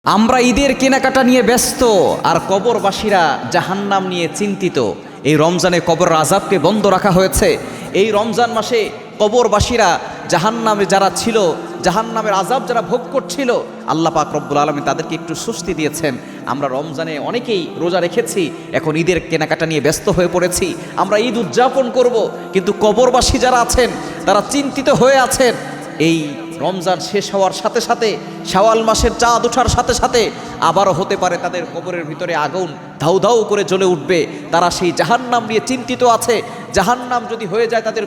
আমরা ঈদের কেনাকাটা নিয়ে ব্যস্ত আর কবরবাসীরা জাহান্নাম নিয়ে চিন্তিত। এই রমজানে কবরের আযাবকে বন্ধ রাখা হয়েছে। এই রমজান মাসে কবরবাসীরা জাহান্নামে যারা ছিল, জাহান্নামের আযাব যারা ভোগ করছিল, আল্লাহ পাক রব্বুল আলামিন তাদেরকে একটু স্বস্তি দিয়েছেন। আমরা রমজানে অনেকেই রোজা রেখেছি, এখন ঈদের কেনাকাটা নিয়ে ব্যস্ত হয়ে পড়েছি, আমরা ঈদ উদযাপন করব, কিন্তু কবরবাসী যারা আছেন তারা চিন্তিত হয়ে আছেন। এই রমজান শেষ হওয়ার সাথে সাথে, শাওয়াল মাসের চাঁদ ওঠার সাথে সাথে আবারও হতে পারে তাদের কবরের ভিতরে আগুন ধাউ ধাউ করে জ্বলে উঠবে। তারা সেই জাহান্নাম নিয়ে চিন্তিত আছে। জাহান্নাম যদি হয়ে যায় তাদের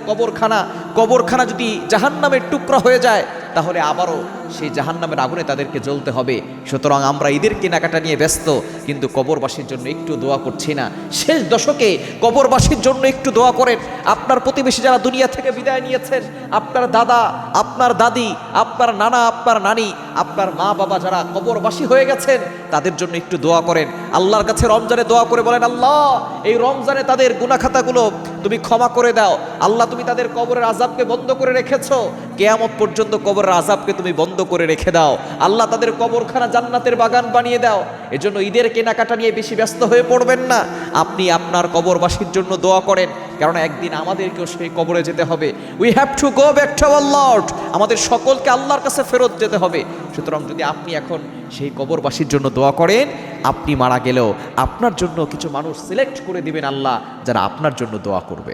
কবরখানা যদি জাহান্নামের টুকরা হয়ে যায়, তাহলে আবারও সেই জাহান্নামের আগুনে তাদেরকে জ্বলতে হবে। সুতরাং আমরা ঈদের কেনাকাটা নিয়ে ব্যস্ত, কিন্তু কবরবাসীর জন্য একটু দোয়া করছি না। শেষ দশকে কবরবাসীর জন্য একটু দোয়া করেন। আপনার প্রতিবেশী যারা দুনিয়া থেকে বিদায় নিয়েছেন, আপনার দাদা, আপনার দাদি, আপনার নানা, আপনার নানি, আপনার মা বাবা যারা কবরবাসী হয়ে গেছেন, তাদের জন্য একটু দোয়া করেন। আল্লাহর কাছে রমজানে দোয়া করে বলেন, আল্লাহ এই রমজানে তাদের গুনাহ খাতাগুলো তুমি ক্ষমা করে দাও। আল্লাহ তুমি তাদের কবরের আযাবকে বন্ধ করে রেখেছো, কিয়ামত পর্যন্ত কবরের আযাবকে তুমি বন্ধ করে রেখে দাও। আল্লাহ তাদের কবরখানা জান্নাতের বাগান বানিয়ে দাও। এজন্য ঈদের কেনাকাটা নিয়ে বেশি ব্যস্ত হয়ে পড়বেন না। আপনি আপনার কবরবাসীর জন্য দোয়া করেন, কারণ একদিন আমাদেরকেও সেই কবরে যেতে হবে। We have to go back to our Lord. আমাদের সকলকে আল্লাহর কাছে ফেরত যেতে হবে। সুতরাং যদি আপনি এখন সেই কবরবাসীর জন্য দোয়া করেন, আপনি মারা গেলেও আপনার জন্য কিছু মানুষ সিলেক্ট করে দিবেন আল্লাহ, যারা আপনার জন্য দোয়া করবে।